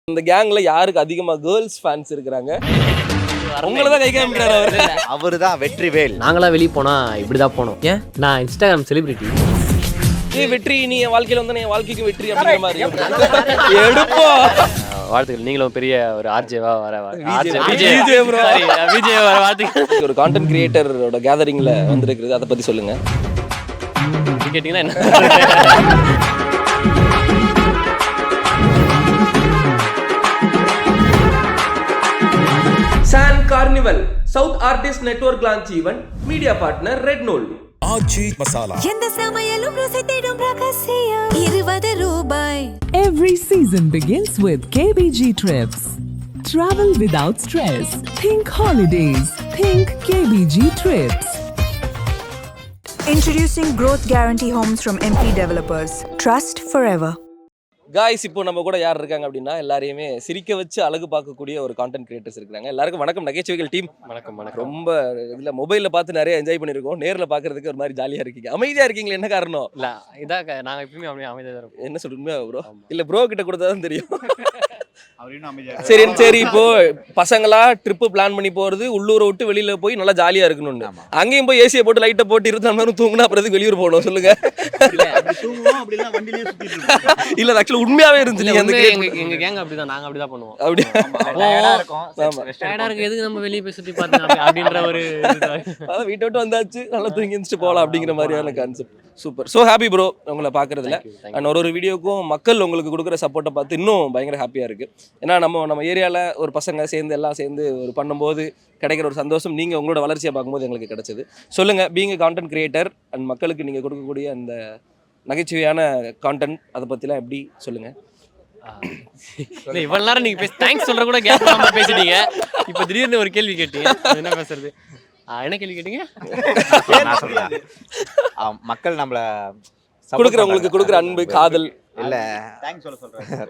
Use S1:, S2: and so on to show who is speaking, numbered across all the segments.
S1: இந்த கேங்ல யாருக்கு அதிகமா கேர்ள்ஸ் ஃபேன்ஸ் இருக்காங்க? உங்களை தான் கை காமிக்கிறாரு அவரு.
S2: அவர்தான் வெற்றிவேல்.
S3: நாங்களா வெளியே போனா இப்படிதான் போனோம். ஏன் நான் இன்ஸ்டாகிராம் செலிபிரிட்டி.
S1: வெற்றி நீ என் வாழ்க்கையில வந்து என் வாழ்க்கைக்கு வெற்றி அப்படிங்கிற மாதிரி எடுப்போ.
S3: வாழ்த்துக்கள். நீங்களும் பெரிய ஒரு ஆர்ஜேவா வர
S1: விஜய் bro.
S3: விஜய் வர வாழ்த்துக்கள்.
S1: ஒரு கான்டென்ட் கிரியேட்டரோட கேதரிங்ல வந்திருக்குது, அதை பத்தி சொல்லுங்க.
S3: கேட்டீங்கன்னா என்ன?
S1: San Carnival South Artist Network launch event, media partner Red Knoll.
S4: ஆச்சி மசாலா.
S5: எந்த சமையலும் ருசி தேடும் ரகசியம் 20 ரூபாய்.
S6: Every season begins with KBG Trips. Travel without stress. Think holidays. Think KBG Trips.
S7: Introducing Growth Guarantee Homes from MP Developers. Trust forever.
S1: Guys, இப்போ நம்ம கூட யார் இருக்காங்க அப்படின்னா, எல்லாரையுமே சிரிக்க வச்சு அழகு பார்க்கக்கூடிய ஒரு கான்டென்ட் கிரியேட்டர்ஸ் இருக்காங்க. எல்லாருக்கும் வணக்கம். நகைச்சுவைகள் டீம்
S3: வணக்கம் வணக்கம்.
S1: ரொம்ப இதில் மொபைலில் பார்த்து நிறைய என்ஜாய் பண்ணியிருக்கோம். நேரில் பார்க்கறதுக்கு ஒரு மாதிரி ஜாலியாக இருக்கீங்க. அமைதியாக இருக்கீங்களா, என்ன காரணம்?
S3: இல்ல இதாக நாங்கள் எப்பயுமே அப்படியே அமைதியாக தான் இருப்போம்.
S1: என்ன சொல்றீங்க ப்ரோ? இல்லை ப்ரோ கிட்ட கொடுத்தா தான் தெரியும். சரி சரி, இப்போ பசங்களா ட்ரிப்பு பிளான் பண்ணி போறது, உள்ளூரை விட்டு வெளியில போய் நல்லா ஜாலியா இருக்கணும்னு. அங்கேயும் போய் ஏசியை போட்டு லைட்டை போட்டு 24 மணி நேரம் தூங்கினா அப்புறம் வெளியூர் போகணும் சொல்லுங்க. இல்ல ஆக்சுவலி உண்மையாவே இருந்துச்சு.
S3: எங்க கேங் அப்படிதான், நாங்க அப்படிதான் பண்ணுவோம்.
S1: அப்படி
S3: டயர்டா இருக்கு, எதுக்கு நம்ம வெளியே போய் சுத்தி பார்த்தோம் அப்படின்ற ஒரு
S1: அதான் வீட்டை விட்டு வந்தாச்சு, நல்லா தூங்கி எழுந்துட்டு போகலாம் அப்படிங்கிற மாதிரியான concept. Super. So happy bro உங்களை பார்க்கறதுல. அண்ட் ஒரு வீடியோக்கும் மக்கள் உங்களுக்கு கொடுக்குற சப்போர்ட்டை பார்த்து இன்னும் பயங்கர ஹாப்பியாக இருக்குது. ஏன்னா நம்ம ஏரியாவில் ஒரு பசங்க சேர்ந்து எல்லாம் சேர்ந்து ஒரு பண்ணும்போது கிடைக்கிற ஒரு சந்தோஷம் நீங்கள் உங்களோட வளர்ச்சியை பார்க்கும்போது எங்களுக்கு கிடைச்சது. சொல்லுங்கள், பீயிங் கான்டென்ட் கிரியேட்டர் அண்ட் மக்களுக்கு நீங்கள் கொடுக்கக்கூடிய அந்த நகைச்சுவையான கான்டென்ட், அதை பற்றிலாம் எப்படி சொல்லுங்கள்.
S3: இவ்வளவு நேரம் நீங்க தேங்க்ஸ் சொல்ற கூட கேப் இல்லாம பேசிட்டீங்க. இப்போ திடீர்னு ஒரு கேள்வி கேட்டீங்க, என்ன பேசுறது? என்ன கேள்வி கேட்டீங்க?
S2: மக்கள் நம்மள
S1: கொடுக்குறவங்களுக்கு கொடுக்குற அன்பு, காதல்.
S2: இல்ல தேங்க்ஸ் சொல்ல சொல்றேன்.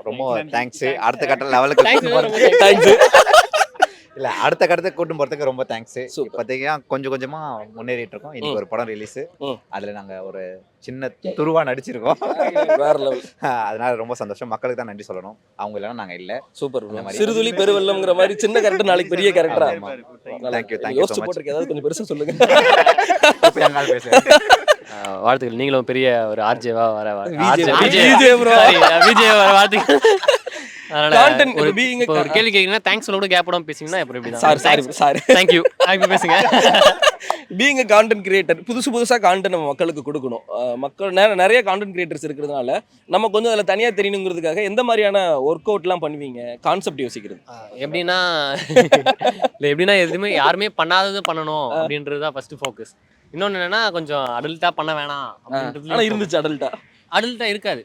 S2: ரொம்ப தேங்க்ஸ். அடுத்த கட்ட லெவலுக்கு
S1: தேங்க்ஸ்.
S2: இல்ல அடுத்த கட்டத்துக்கு கூட்டும் போறதுக்கு ரொம்ப தேங்க்ஸ். இப்போதைக்கு கொஞ்சம் கொஞ்சமா முன்னேறிட்டு இருக்கோம். இன்னைக்கு ஒரு படம் ரிலீஸ், அதுல நாங்க ஒரு சின்ன துருவா நடிச்சிருக்கோம்.
S1: வேற லெவல்.
S2: அதனால ரொம்ப சந்தோஷம். மக்களுக்கு தான் நன்றி சொல்லணும், அவங்க இல்லைன்னா நாங்க இல்ல.
S1: சூப்பர். சிறுதுளி பெருவெள்ளம்ங்கிற மாதிரி சின்ன கேரக்டர் நாளைக்கு பெரிய கேரக்டரா.
S2: தேங்க்யூ
S1: யோசிச்சு போட்டுருக்கேன். ஏதாவது கொஞ்சம் பெருசா சொல்லுங்க.
S3: வாழ்த்துக்கள். நீங்களும் பெரிய ஒரு ஆர்ஜேவா வர
S1: விஜய் bro.
S3: விஜய் வர வாழ்த்துக்கள்.
S1: கான்டென்ட்
S3: ஒரு
S1: பீயிங்
S3: ஒரு கேள்வி கேக்குறீங்கன்னா தேங்க்ஸ் சொல்ல கூட கேப் விடாம பேசிங்கன்னா அப்புறம் எப்படி தான்?
S1: சாரி.
S3: Thank you. இப்போ பேசுங்க.
S1: பீயிங் கான்டென்ட் கிரியேட்டர், புதுசா கான்டென்ட் நம்ம மக்களுக்கு கொடுக்கணும். மக்கள் நிறைய கான்டென்ட் கிரியேட்டர்ஸ் இருக்கிறதுனால நம்ம கொஞ்சம் அதில் தனியாக தெரியணுங்கிறதுக்காக எந்த மாதிரியான ஒர்க் அவுட்லாம் பண்ணுவீங்க? கான்செப்ட் யோசிக்கிறது
S3: எப்படின்னா இல்லை எப்படின்னா எதுவுமே யாருமே பண்ணாதது பண்ணணும் அப்படின்றது தான் ஃபர்ஸ்ட் ஃபோக்கஸ். இன்னொன்று என்னன்னா கொஞ்சம் அடல்ட்டாக பண்ண வேணாம் அப்படின்றது.
S1: ஆனால் இருந்துச்சு
S3: அடல்ட்டாக இருக்காது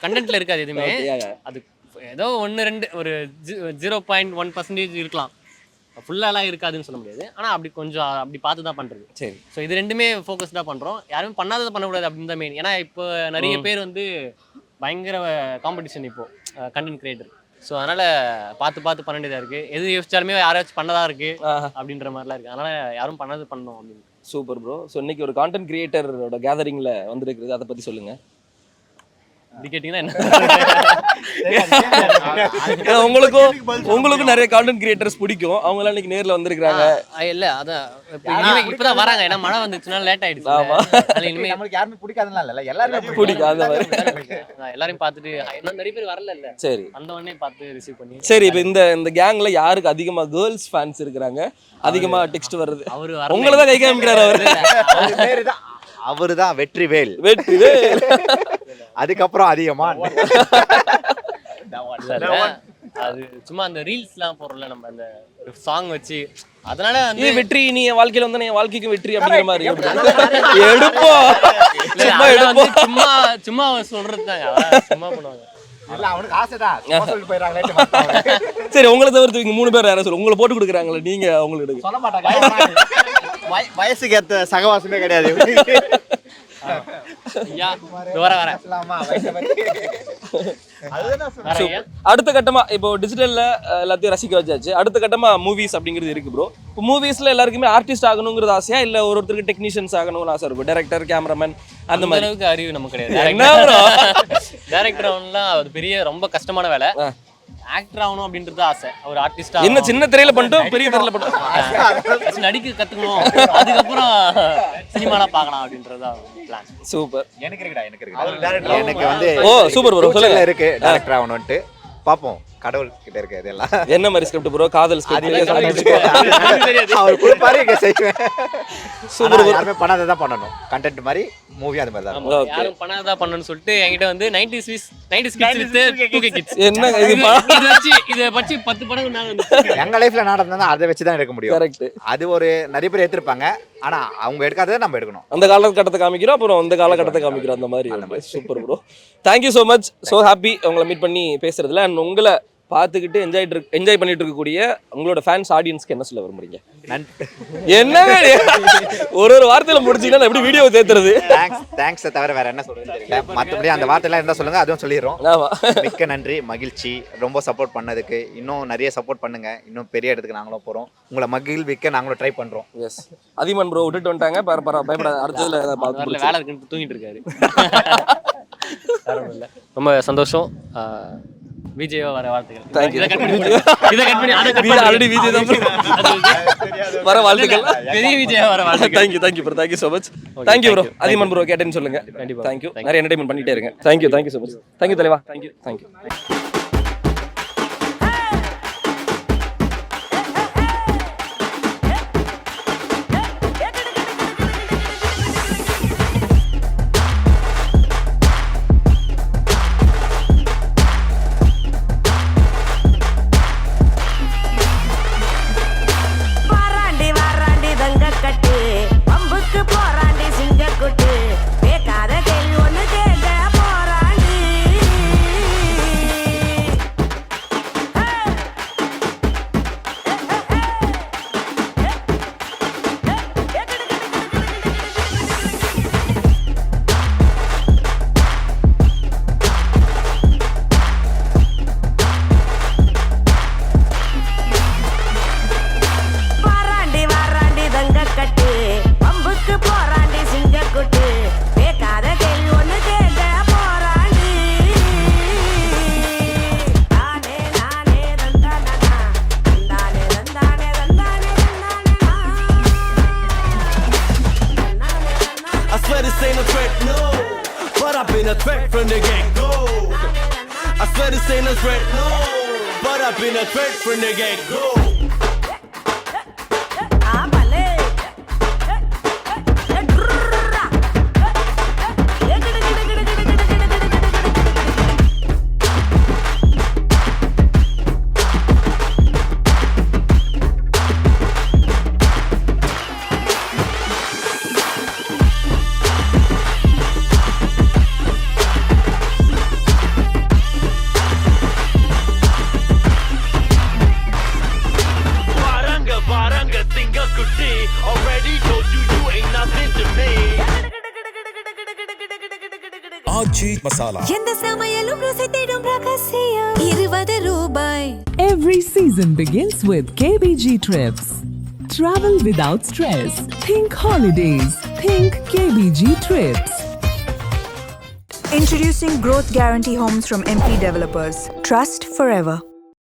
S3: கண்டென்ட்ல இருக்காது எதுவுமே. அது ஏதோ 1-2 ஒரு 0.1% இருக்கலாம், ஃபுல்லாலாம் இருக்காதுன்னு சொல்ல முடியாது. ஆனால் அப்படி கொஞ்சம் அப்படி பார்த்து தான் பண்ணுறது.
S1: சரி.
S3: ஸோ இது ரெண்டுமே ஃபோக்கஸ்டாக பண்ணுறோம். யாருமே பண்ணாததை பண்ணக்கூடாது அப்படின்னு தான் மெயின். ஏன்னா இப்போ நிறைய பேர் வந்து பயங்கர காம்படிஷன் இப்போது கண்டென்ட் கிரியேட்டர். ஸோ அதனால் பார்த்து பண்ண வேண்டியதாக இருக்குது. எது யோசிச்சாலுமே யாராச்சும் பண்ணதாக இருக்குது அப்படின்ற மாதிரிலாம் இருக்குது. அதனால் யாரும் பண்ணது பண்ணணும் அப்படின்னு.
S1: Super bro. ஸோ இன்னைக்கு ஒரு கான்டென்ட் கிரியேட்டரோட கேதரிங்கில் வந்துருக்குது, அதை பற்றி சொல்லுங்கள்.
S3: இப்படி கேட்டிங்கன்னா என்ன?
S1: உங்களுக்கும் நிறைய கான்டென்ட் கிரியேட்டர்ஸ் பிடிக்கும், அவங்களாம் இன்னைக்கு நேரில் வந்திருக்காங்க.
S3: இல்லை அதான் இப்போதான் வராங்க. ஏன்னா மழை வந்துச்சுன்னா லேட் ஆயிடுச்சு. இனிமேல்
S2: நம்மளுக்கு யாருமே பிடிக்காதுலாம் இல்லை, எல்லாருமே
S1: பிடிக்காத மாதிரி
S3: எல்லாரையும் பார்த்துட்டு இன்னும் நிறைய பேர் வரல. இல்லை
S1: சரி,
S3: அந்த உடனே பார்த்து ரிசீவ் பண்ணி.
S1: சரி. இப்போ இந்த கேங்ல யாருக்கு அதிகமாக கேர்ள்ஸ் ஃபேன்ஸ் இருக்கிறாங்க, அதிகமாக டெக்ஸ்ட் வருது?
S3: அவரு
S1: உங்களை தான் கை காமிக்கிறாரு அவரு.
S2: அவர்தான் வெற்றிவேல். அதுக்கப்புறம் அதிகமா
S3: அது சும்மா அந்த ரீல்ஸ்லாம் போடுறோம்ல நம்ம, அந்த ஒரு சாங் வச்சு, அதனால வந்து
S1: வெற்றி நீ என் வாழ்க்கையில வந்து என் வாழ்க்கைக்கு வெற்றி அப்படிங்கிற மாதிரி எடுப்போ.
S3: சும்மா சொல்றது தான், சும்மா பண்ணுவாங்க.
S1: சரி, உங்களை தவிர்த்து இங்க 3 பேர் யாரும் சொல்ல, உங்களை போட்டு கொடுக்குறாங்களே, நீங்க அவங்களுக்கு
S2: சொல்ல மாட்டாங்க. வயசுக்கு ஏற்ற சகவாசமே கிடையாது.
S3: வர வேற ஐயா?
S1: அடுத்த கட்டமா இப்போ டிஜிட்டல்ல எல்லாத்தையும் ரசிக்க வச்சாச்சு. அடுத்த கட்டமா மூவிஸ் அப்படிங்கிறது இருக்கு ப்ரோ. இப்போ மூவிஸ்ல எல்லாருக்குமே ஆர்டிஸ்ட் ஆகணுங்கிறது ஆசையா இல்ல ஒருத்தருக்கு டெக்னீஷியன்ஸ் ஆகணும்னு ஆசை இருக்கும், டைரக்டர் கேமராமேன் அந்த
S3: அந்த
S1: மாதிரி?
S3: அளவுக்கு அறிவு நமக்கு
S1: என்ன
S3: கிடையாது.
S1: bro?
S3: டைரக்டர் ஆகணும்லாம் அது பெரிய ரொம்ப கஷ்டமான வேலை. ஆக்டர் ஆகணும் அப்படின்றது ஆசை. ஒரு ஆர்டிஸ்டா
S1: என்ன சின்ன திரையில பண்ணிட்டோம் பெரிய திரையில பண்ணிட்டோம்.
S3: நடிக்க கத்துக்கணும், அதுக்கப்புறம் சினிமாலாம் பார்க்கலாம் அப்படின்றதுதான் பிளான்.
S1: சூப்பர்.
S2: எனக்கு இருக்குடா. எனக்கு வந்து
S1: ஓ சூப்பர் ப்ரோ, சொல்லுங்க.
S2: இருக்கு டைரக்டர் ஆகணும்ட்டு பாப்போம். கடவுள் கிட்ட இருக்கு இதெல்லாம்.
S1: என்ன மாதிரி ஸ்கிரிப்ட் ப்ரோ? காதல் ஸ்கிரிப்ட்?
S2: அவர் கொடுப்பாரு இங்க செய்வேன்.
S1: Super bro.
S2: யாருமே பண்ணாததான் பண்ணணும். கண்டென்ட் மாதிரி மூவி அந்த மாதிரி தான்.
S1: Okay.
S3: யாரும் பண்ணாதா பண்ணணும்னு சொல்லிட்டு என்கிட்ட வந்து 90s kids with 2K kids.
S1: என்ன இது
S3: இதை வச்சு 10 படம் நான்
S2: எங்க லைஃப்ல நடந்தா அதை வச்சு தான் எடுக்க முடியும்.
S1: கரெக்ட்.
S2: அது ஒரு நிறைய பேர் எடுத்திருப்பாங்க. ஆனா அவங்க எடுக்காததை நம்ம எடுக்கணும்.
S1: அந்த காலகட்டத்தை காமிக்கிறோம், அப்புறம் அந்த காலகட்டத்தை காமிக்கிறோம், அந்த மாதிரி. Super bro, thank you so much. So happy உங்களை மீட் பண்ணி பேசுறதுல. அண்ட் உங்களை பார்த்துக்கிட்டு என்ஜாய் பண்ணிட்டு இருக்கக்கூடிய உங்களோட ஃபேன்ஸ் ஆடியன்ஸ்க்கு என்ன சொல்ல விரும்புறீங்க? என்ன ஒரு வார்த்தையில முடிச்சீங்கன்னா எப்படி வீடியோ தேத்துறது?
S2: தேங்க்ஸ் தவிர வேற என்ன சொல்றது தெரியல. மற்றபடி அந்த வார்த்தைலாம் இருந்தா சொல்லுங்க, அதுவும் சொல்லிடுறோம்.
S1: ஆமா.
S2: மிக்க நன்றி, மகிழ்ச்சி. ரொம்ப சப்போர்ட் பண்ணதுக்கு. இன்னும் நிறைய சப்போர்ட் பண்ணுங்க. இன்னும் பெரிய இடத்துக்கு நாங்களும் போறோம். உங்களை மகிழ்விக்க நாங்களும் ட்ரை பண்றோம்.
S1: எஸ். அதிமன் ப்ரோ விட்டுட்டு வந்துட்டாங்க. பயப்படாத, அடுத்ததுல பார்த்து
S3: வேலை இருக்குன்னு தூங்கிட்டு இருக்காரு. ரொம்ப சந்தோஷம். விஜயோ வர வாழ்த்துக்கள்.
S1: Thank you.
S3: இதை கட் பண்ணி அதை கட் பண்ணி
S1: ஆல்ரெடி விஜய் தான் வர வாழ்த்துக்கள்.
S3: பெரிய விஜயா வர வாழ்த்துக்கள்.
S1: Thank you bro, thank you so much. Thank you bro. அதிமன் ப்ரோ கேட்டேன்னு சொல்லுங்க. தேங்க்யூ. நிறைய என்டர்டைன்மெண்ட் பண்ணிட்டே இருங்க. Thank you so much. தேங்க்யூ தலைவா. Thank you.
S4: been a threat from the get-go. I swear this ain't a threat, no, but I've been a threat from the get-go. Already told you you ain't nothing to me.
S5: ஆச்சி மசாலா எந்த சமையலும் ருசி தேடும் ரகசியம் 20 ரூபாய்.
S6: Every season begins with KBG Trips. Travel without stress. Think holidays. Think KBG Trips.
S7: Introducing Growth Guarantee Homes from MP Developers. Trust forever.